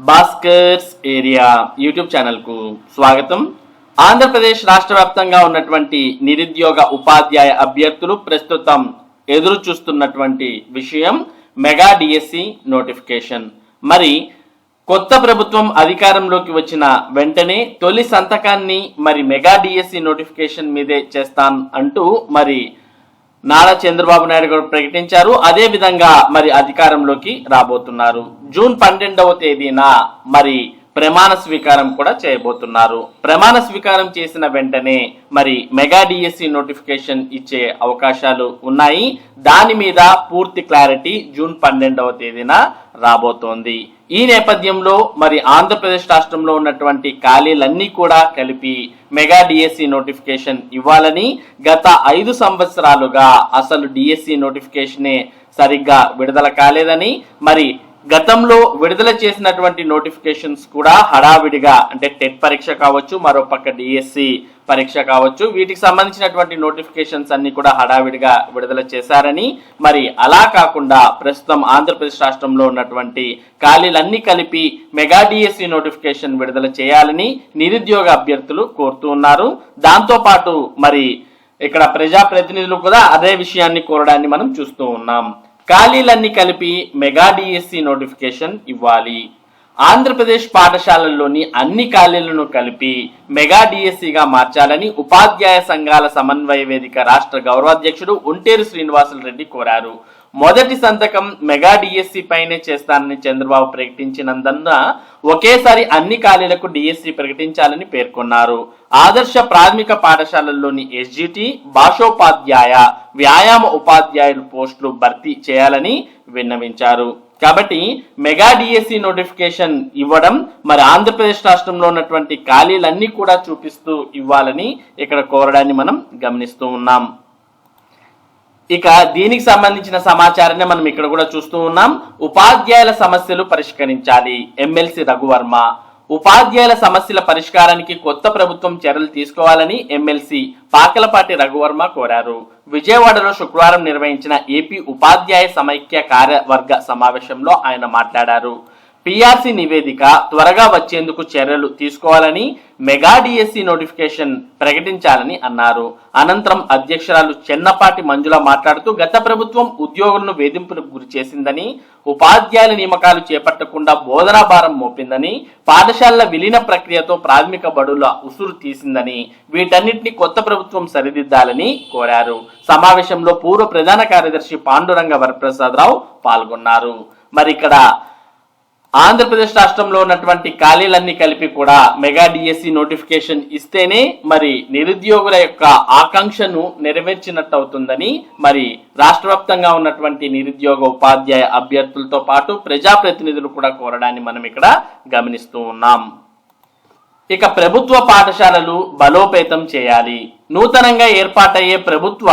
Bhaskar's area YouTube ఛానల్కు స్వాగతం. ఆంధ్రప్రదేశ్ రాష్ట్ర వ్యాప్తంగా ఉన్నటువంటి నిరుద్యోగ ఉపాధ్యాయ అభ్యర్థులు ప్రస్తుతం ఎదురు చూస్తున్నటువంటి విషయం మెగా డిఎస్సి నోటిఫికేషన్. మరి కొత్త ప్రభుత్వం అధికారంలోకి వచ్చిన వెంటనే తొలి సంతకాన్ని మరి మెగా డిఎస్సి నోటిఫికేషన్ మీదే చేస్తాను అంటూ మరి నారా చంద్రబాబు నాయుడు గారు ప్రకటించారు. అదే విధంగా మరి అధికారంలోకి రాబోతున్నారు. జూన్ 12వ తేదీన మరి ప్రమాణ స్వీకారం కూడా చేయబోతున్నారు. ప్రమాణ స్వీకారం చేసిన వెంటనే మరి మెగా డిఎస్సి నోటిఫికేషన్ ఇచ్చే అవకాశాలు ఉన్నాయి. దాని మీద పూర్తి క్లారిటీ జూన్ 12వ తేదీన రాబోతోంది. ఈ నేపథ్యంలో మరి ఆంధ్రప్రదేశ్ రాష్ట్రంలో ఉన్నటువంటి ఖాళీలన్నీ కూడా కలిపి మెగా డిఎస్సి నోటిఫికేషన్ ఇవ్వాలని గత 5 సంవత్సరాలుగా అసలు డిఎస్సి నోటిఫికేషనే సరిగ్గా విడుదల కాలేదని, మరి గతంలో విడుదల చేసినటువంటి నోటిఫికేషన్స్ కూడా హడావిడిగా అంటే టెట్ పరీక్ష కావచ్చు, మరోపక్క డిఎస్సి పరీక్ష కావచ్చు, వీటికి సంబంధించినటువంటి నోటిఫికేషన్స్ అన్ని కూడా హడావిడిగా విడుదల చేశారని, మరి అలా కాకుండా ప్రస్తుతం ఆంధ్రప్రదేశ్ రాష్ట్రంలో ఉన్నటువంటి ఖాళీలన్నీ కలిపి మెగా డిఎస్సి నోటిఫికేషన్ విడుదల చేయాలని నిరుద్యోగ అభ్యర్థులు కోరుతూ ఉన్నారు. దాంతో పాటు మరి ఇక్కడ ప్రజాప్రతినిధులు కూడా అదే విషయాన్ని కోరడాన్ని మనం చూస్తూ ఉన్నాం. ఖాళీలన్నీ కలిపి మెగా డిఎస్సి నోటిఫికేషన్ ఇవ్వాలి. ఆంధ్రప్రదేశ్ పాఠశాలల్లోని అన్ని ఖాళీలను కలిపి మెగా డిఎస్సిగా మార్చాలని ఉపాధ్యాయ సంఘాల సమన్వయ వేదిక రాష్ట్ర గౌరవాధ్యక్షుడు ఒంటేరు శ్రీనివాసులు రెడ్డి కోరారు. మొదటి సంతకం మెగా డిఎస్సి పైనే చేస్తానని చంద్రబాబు ప్రకటించినందున ఒకేసారి అన్ని ఖాళీలకు డిఎస్సి ప్రకటించాలని పేర్కొన్నారు. ఆదర్శ ప్రాథమిక పాఠశాలల్లోని ఎస్జిటి, భాషోపాధ్యాయ, వ్యాయామ ఉపాధ్యాయుల పోస్టులు భర్తీ చేయాలని విన్నవించారు. కాబట్టి మెగా డిఎస్సి నోటిఫికేషన్ ఇవ్వడం మరి ఆంధ్రప్రదేశ్ రాష్ట్రంలో ఉన్నటువంటి ఖాళీలన్నీ కూడా చూపిస్తూ ఇవ్వాలని ఇక్కడ కోరడాన్ని మనం గమనిస్తూ ఉన్నాం. ఇక దీనికి సంబంధించిన సమాచారాన్ని మనం ఇక్కడ కూడా చూస్తూ ఉన్నాం. ఉపాధ్యాయుల సమస్యలు పరిష్కరించాలి ఎమ్మెల్సీ రఘువర్మ. ఉపాధ్యాయుల సమస్యల పరిష్కారానికి కొత్త ప్రభుత్వం చర్యలు తీసుకోవాలని ఎమ్మెల్సీ పాకలపాటి రఘువర్మ కోరారు. విజయవాడలో శుక్రవారం నిర్వహించిన ఏపీ ఉపాధ్యాయ సమైక్య కార్యవర్గ సమావేశంలో ఆయన మాట్లాడారు. పిఆర్సీ నివేదిక త్వరగా వచ్చేందుకు చర్యలు తీసుకోవాలని, మెగా డిఎస్సి నోటిఫికేషన్ ప్రకటించాలని అన్నారు. అనంతరం అధ్యక్షురాలు చెన్నపాటి మంజుల మాట్లాడుతూ గత ప్రభుత్వం ఉద్యోగులను వేధింపులకు గురి చేసిందని, ఉపాధ్యాయుల నియామకాలు చేపట్టకుండా బోధనా భారం మోపిందని, పాఠశాలల విలీన ప్రక్రియతో ప్రాథమిక బడుల ఉసురు తీసిందని, వీటన్నిటిని కొత్త ప్రభుత్వం సరిదిద్దాలని కోరారు. సమావేశంలో పూర్వ ప్రధాన కార్యదర్శి పాండురంగ వరప్రసాదరావు పాల్గొన్నారు. మరి ఇక్కడ ఆంధ్రప్రదేశ్ రాష్ట్రంలో ఉన్నటువంటి ఖాళీలన్నీ కలిపి కూడా మెగా డిఎస్సి నోటిఫికేషన్ ఇస్తేనే మరి నిరుద్యోగుల యొక్క ఆకాంక్షను నెరవేర్చినట్టు అవుతుందని మరి రాష్ట్ర వ్యాప్తంగా ఉన్నటువంటి నిరుద్యోగ ఉపాధ్యాయ అభ్యర్థులతో పాటు ప్రజాప్రతినిధులు కూడా కోరడాన్ని మనం ఇక్కడ గమనిస్తూ ఉన్నాం. ఇక ప్రభుత్వ పాఠశాలలు బలోపేతం చేయాలి. నూతనంగా ఏర్పాటయ్యే ప్రభుత్వ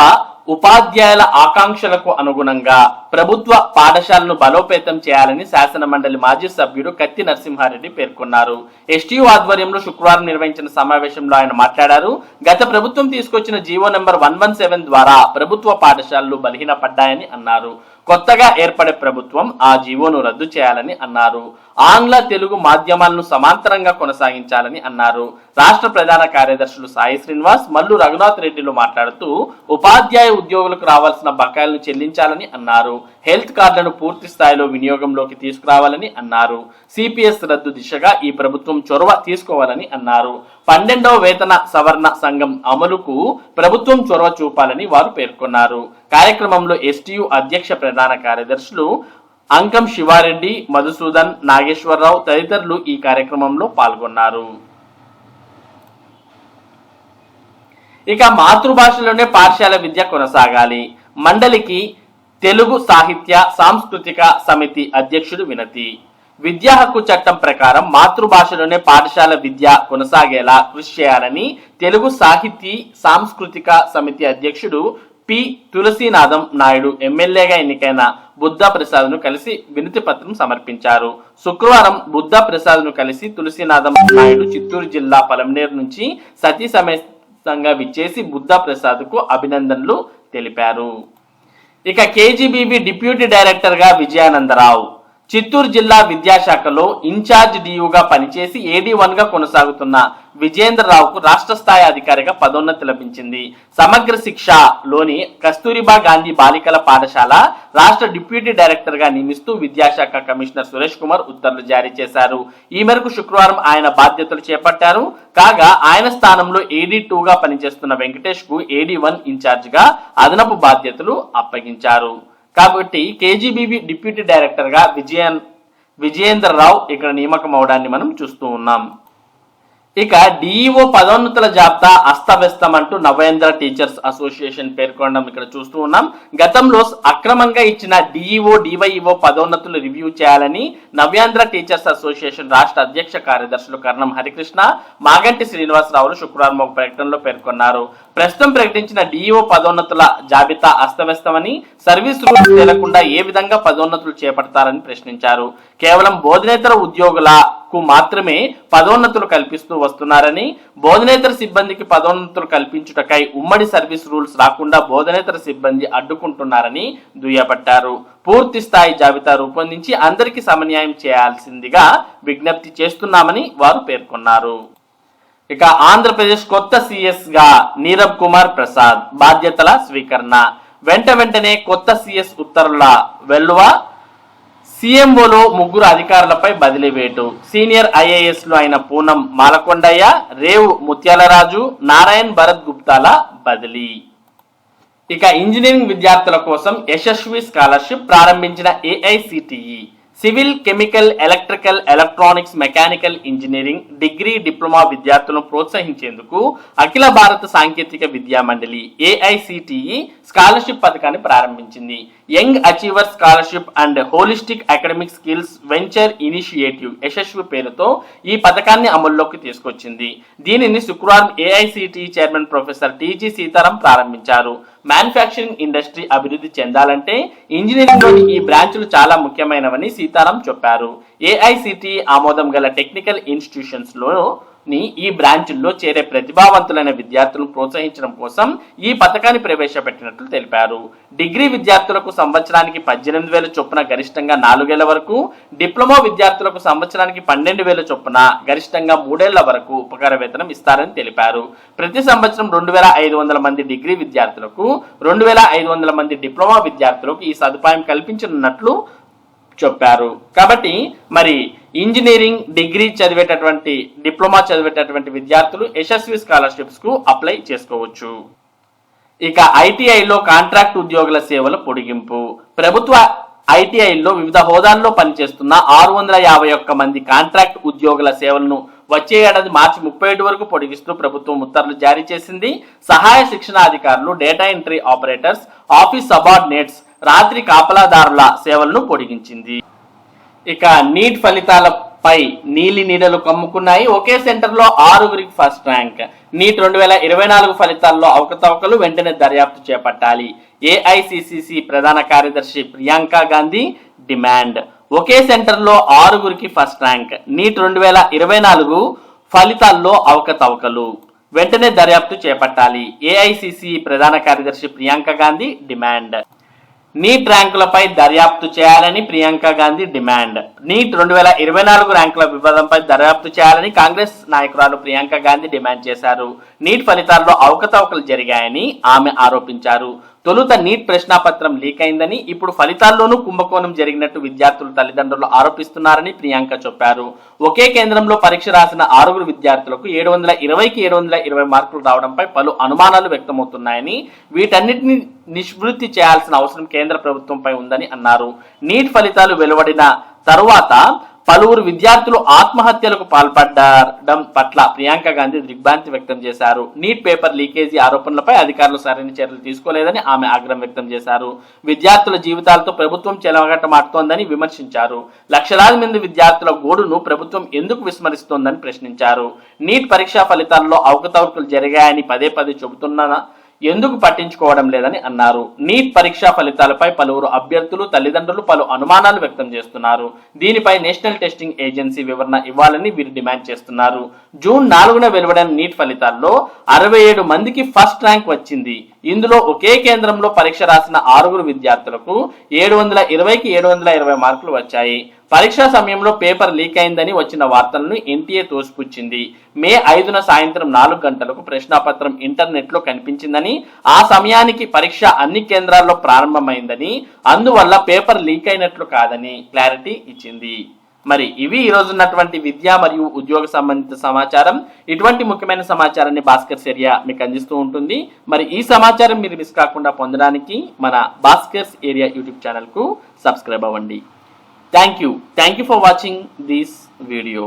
ఉపాధ్యాయుల ఆకాంక్షలకు అనుగుణంగా ప్రభుత్వ పాఠశాలను బలోపేతం చేయాలని శాసన మండలి మాజీ సభ్యుడు కత్తి నరసింహారెడ్డి పేర్కొన్నారు. ఎస్టీయూ ఆధ్వర్యంలో శుక్రవారం నిర్వహించిన సమావేశంలో ఆయన మాట్లాడారు. గత ప్రభుత్వం తీసుకొచ్చిన జీవో నెంబర్ 117 ద్వారా ప్రభుత్వ పాఠశాలలు బలహీనపడ్డాయని అన్నారు. కొత్తగా ఏర్పడే ప్రభుత్వం ఆ జీవోను రద్దు చేయాలని అన్నారు. ఆంగ్ల తెలుగు మాధ్యమాలను సమాంతరంగా కొనసాగించాలని అన్నారు. రాష్ట్ర ప్రధాన కార్యదర్శులు సాయి శ్రీనివాస్, మల్లు రఘునాథ్ రెడ్డిలు మాట్లాడుతూ ఉపాధ్యాయ ఉద్యోగులకు రావాల్సిన బకాయిలను చెల్లించాలని అన్నారు. హెల్త్ కార్డులను పూర్తి స్థాయిలో వినియోగంలోకి తీసుకురావాలని అన్నారు. సిపిఎస్ రద్దు దిశగా ఈ ప్రభుత్వం చొరవ తీసుకోవాలని అన్నారు. 12వ వేతన సవరణ సంఘం అమలుకు ప్రభుత్వం చొరవ చూపాలని వారు పేర్కొన్నారు. కార్యక్రమంలో ఎస్టీయూ అధ్యక్ష ప్రధాన కార్యదర్శులు అంకం శివారెడ్డి, మధుసూదన్, నాగేశ్వరరావు తదితరులు ఈ కార్యక్రమంలో పాల్గొన్నారు. ఇక మాతృభాషలోనే పాఠశాల విద్య కొనసాగాలి. మండలికి తెలుగు సాహిత్య సాంస్కృతిక సమితి అధ్యక్షుడు వినతి. విద్యా హక్కు చట్టం ప్రకారం మాతృభాషలోనే పాఠశాల విద్య కొనసాగేలా కృషి చేయాలని తెలుగు సాహితీ సాంస్కృతిక సమితి అధ్యక్షుడు పి తులసీనాథం నాయుడు ఎమ్మెల్యేగా ఎన్నికైన బుద్ధా ప్రసాద్ ను కలిసి వినతి పత్రం సమర్పించారు. శుక్రవారం బుద్ధా ప్రసాద్ ను కలిసి తులసీనాథం నాయుడు చిత్తూరు జిల్లా పలమనేరు నుంచి సతీ సమేతంగా విచ్చేసి బుద్ధా ప్రసాద్ కు అభినందనలు తెలిపారు. ఇక కేజీబీబీ డిప్యూటీ డైరెక్టర్ గా విజయానందరావు, చిత్తూరు జిల్లా విద్యాశాఖలో ఇన్ఛార్జ్ డియుగా పనిచేసి AD1 గా కొనసాగుతున్న విజయేంద్రరావుకు రాష్ట్ర స్థాయి అధికారిగా పదోన్నతి లభించింది. సమగ్ర శిక్షలోని కస్తూరిబా గాంధీ బాలికల పాఠశాల రాష్ట్ర డిప్యూటీ డైరెక్టర్ గా నియమిస్తూ విద్యాశాఖ కమిషనర్ సురేష్ కుమార్ ఉత్తర్వులు జారీ చేశారు. ఈ మేరకు శుక్రవారం ఆయన బాధ్యతలు చేపట్టారు. కాగా ఆయన స్థానంలో AD2 గా పనిచేస్తున్న వెంకటేష్ కు AD1 ఇన్ఛార్జ్ గా అదనపు బాధ్యతలు అప్పగించారు. కాబట్టి KGBB డిప్యూటీ డైరెక్టర్ గా విజయేంద్రరావు ఇక్కడ నియామకం అవడాన్ని మనం చూస్తూ ఉన్నాం. ఇక డిఈఓ పదోన్నతుల జాబితా అస్తవ్యస్తం అంటూ నవేంద్ర టీచర్స్ అసోసియేషన్ పేర్కొనడం ఇక్కడ చూస్తూ ఉన్నాం. గతంలో అక్రమంగా ఇచ్చిన డిఈఓ డివైఈఓ పదోన్నతులు రివ్యూ చేయాలని నవ్యాంధ్ర టీచర్స్ అసోసియేషన్ రాష్ట్ర అధ్యక్ష కార్యదర్శులు కర్ణం హరికృష్ణ, మాగంటి శ్రీనివాసరావులు శుక్రవారం ఒక ప్రకటనలో పేర్కొన్నారు. ప్రస్తుతం ప్రకటించిన డిఈఓ పదోన్నతుల జాబితా అస్తవ్యస్తమని, సర్వీస్ రూల్స్ తేలకుండా ఏ విధంగా పదోన్నతులు చేపడతారని ప్రశ్నించారు. కేవలం బోధనేతర ఉద్యోగులకు మాత్రమే పదోన్నతులు కల్పిస్తూ వస్తున్నారని, బోధనేతర సిబ్బందికి పదోన్నతులు కల్పించుటకై ఉమ్మడి సర్వీస్ రూల్స్ రాకుండా బోధనేతర సిబ్బంది అడ్డుకుంటున్నారని దుయ్యబట్టారు. పూర్తి స్థాయి జాబితా రూపొందించి అందరికీ సమన్యాయం చేయాల్సిందిగా విజ్ఞప్తి చేస్తున్నామని వారు పేర్కొన్నారు. ఇక ఆంధ్రప్రదేశ్ కొత్త సిఎస్ గా నీరబ్ కుమార్ ప్రసాద్ బాధ్యతల స్వీకరణ. వెంటనే కొత్త సిఎస్ ఉత్తర్వుల వెల్లువ. సీఎంఓలో 3 అధికారులపై బదిలీ వేటు. సీనియర్ ఐఏఎస్లు అయిన పూనం మాలకొండయ్య, రేవు ముత్యాలరాజు, నారాయణ్ భరత్ గుప్తాల బదిలీ. ఇక ఇంజనీరింగ్ విద్యార్థుల కోసం యశస్వి స్కాలర్షిప్ ప్రారంభించిన AICTE civil, chemical, electrical, electronics, mechanical engineering, degree, diploma విద్యార్థులను ప్రోత్సహించేందుకు అఖిల భారత సాంకేతిక విద్యా మండలి AICTE స్కాలర్షిప్ పథకాన్ని ప్రారంభించింది. Young achiever scholarship and holistic academic skills venture initiative Yashasvi పేరుతో ఈ పథకాన్ని అమల్లోకి తీసుకొచ్చింది. దీనిని శుక్రవారం AICTE chairman professor TG Sitaram ప్రారంభించారు. మ్యానుఫ్యాక్చరింగ్ ఇండస్ట్రీ అభివృద్ధి చెందాలంటే ఇంజనీరింగ్ లోని ఈ బ్రాంచ్లు చాలా ముఖ్యమైనవని సీతారాం చెప్పారు. AICTE ఆమోదం గల టెక్నికల్ ఇన్స్టిట్యూషన్స్ లోని ఈ బ్రాంచుల్లో చేరే ప్రతిభావంతులైన విద్యార్థులను ప్రోత్సహించడం కోసం ఈ పథకాన్ని ప్రవేశపెట్టినట్లు తెలిపారు. డిగ్రీ విద్యార్థులకు సంవత్సరానికి 18,000 చొప్పున గరిష్టంగా 4 ఏళ్ల వరకు, డిప్లొమా విద్యార్థులకు సంవత్సరానికి 12,000 చొప్పున గరిష్టంగా 3 ఏళ్ల వరకు ఉపకార వేతనం ఇస్తారని తెలిపారు. ప్రతి సంవత్సరం 2,500 మంది డిగ్రీ విద్యార్థులకు, 2,500 మంది డిప్లొమా విద్యార్థులకు ఈ సదుపాయం కల్పించనున్నట్లు చెప్పారు. కాబట్టి మరి ఇంజనీరింగ్, డిగ్రీ చదివేటటువంటి, డిప్లొమా చదివేటటువంటి విద్యార్థులు యశస్వి స్కాలర్షిప్స్ కు అప్లై చేసుకోవచ్చు. ఇక ITIలో కాంట్రాక్ట్ ఉద్యోగుల సేవల పొడిగింపు. ప్రభుత్వ ITIలో వివిధ హోదాల్లో పనిచేస్తున్న 651 మంది కాంట్రాక్ట్ ఉద్యోగుల సేవలను వచ్చే ఏడాది మార్చి 31 వరకు పొడిగిస్తూ ప్రభుత్వం ఉత్తర్వులు జారీ చేసింది. సహాయ శిక్షణ అధికారులు, data entry operators, office subordinates, రాత్రి కాపలాదారుల సేవలను పొడిగించింది. ఇక నీట్ ఫలితాలపై నీలి నీడలు కమ్ముకున్నాయి. ఒకే సెంటర్ లో 6గురికి ఫస్ట్ ర్యాంక్. నీట్ 2024 ఫలితాల్లో అవకతవకలు వెంటనే దర్యాప్తు చేపట్టాలి. AICCC ప్రధాన కార్యదర్శి ప్రియాంక గాంధీ డిమాండ్. ఒకే సెంటర్ లో 6గురికి ఫస్ట్ ర్యాంక్. నీట్ 2024 ఫలితాల్లో అవకతవకలు వెంటనే దర్యాప్తు చేపట్టాలి. AICCC ప్రధాన కార్యదర్శి ప్రియాంక గాంధీ డిమాండ్. నీట్ ర్యాంకులపై దర్యాప్తు చేయాలని ప్రియాంక గాంధీ డిమాండ్. నీట్ 2024 ర్యాంకుల వివాదంపై దర్యాప్తు చేయాలని కాంగ్రెస్ నాయకురాలు ప్రియాంక గాంధీ డిమాండ్ చేశారు. నీట్ ఫలితాల్లో అవకతవకలు జరిగాయని ఆమె ఆరోపించారు. తొలుత నీట్ ప్రశ్నాపత్రం లీక్ అయిందని, ఇప్పుడు ఫలితాల్లోనూ కుంభకోణం జరిగినట్టు విద్యార్థుల తల్లిదండ్రులు ఆరోపిస్తున్నారని ప్రియాంక చెప్పారు. ఒకే కేంద్రంలో పరీక్ష రాసిన 6గురు విద్యార్థులకు 720కి 720 మార్కులు రావడంపై పలు అనుమానాలు వ్యక్తమవుతున్నాయని, వీటన్నిటిని నిష్పృతి చేయాల్సిన అవసరం కేంద్ర ప్రభుత్వంపై ఉందని అన్నారు. నీట్ ఫలితాలు వెలువడిన తరువాత పలువురు విద్యార్థులు ఆత్మహత్యలకు పాల్పడడం పట్ల ప్రియాంక గాంధీ దిగ్భ్రాంతి వ్యక్తం చేశారు. నీట్ పేపర్ లీకేజీ ఆరోపణలపై అధికారులు సరైన చర్యలు తీసుకోలేదని ఆమె ఆగ్రహం వ్యక్తం చేశారు. విద్యార్థుల జీవితాలతో ప్రభుత్వం చెలగాటమాడుతోందని విమర్శించారు. లక్షలాది మంది విద్యార్థుల గోడును ప్రభుత్వం ఎందుకు విస్మరిస్తోందని ప్రశ్నించారు. నీట్ పరీక్షా ఫలితాల్లో అవకతవకలు జరిగాయని పదే చెబుతున్నా ఎందుకు పట్టించుకోవడం లేదని అన్నారు. నీట్ పరీక్షా ఫలితాలపై పలువురు అభ్యర్థులు, తల్లిదండ్రులు పలు అనుమానాలు వ్యక్తం చేస్తున్నారు. దీనిపై నేషనల్ టెస్టింగ్ ఏజెన్సీ వివరణ ఇవ్వాలని వీరు డిమాండ్ చేస్తున్నారు. జూన్ 4న వెలువడిన నీట్ ఫలితాల్లో 67 మందికి ఫస్ట్ ర్యాంక్ వచ్చింది. ఇందులో ఒకే కేంద్రంలో పరీక్ష రాసిన 6గురు విద్యార్థులకు 720కి 720 మార్కులు వచ్చాయి. పరీక్షా సమయంలో పేపర్ లీక్ అయిందని వచ్చిన వార్తలను ఎన్టీఏ తోసిపుచ్చింది. మే 5న సాయంత్రం 4 గంటలకు ప్రశ్నాపత్రం ఇంటర్నెట్లో కనిపించిందని, ఆ సమయానికి పరీక్ష అన్ని కేంద్రాల్లో ప్రారంభమైందని, అందువల్ల పేపర్ లీక్ అయినట్లు కాదని క్లారిటీ ఇచ్చింది. మరి ఇవి ఈ రోజు ఉన్నటువంటి విద్య మరియు ఉద్యోగ సంబంధిత సమాచారం. ఇటువంటి ముఖ్యమైన సమాచారాన్ని భాస్కర్స్ ఏరియా మీకు అందిస్తూ ఉంటుంది. మరి ఈ సమాచారం మీరు మిస్ కాకుండా పొందడానికి మన భాస్కర్స్ ఏరియా యూట్యూబ్ ఛానల్ కు సబ్స్క్రైబ్ అవ్వండి. Thank you for watching this video.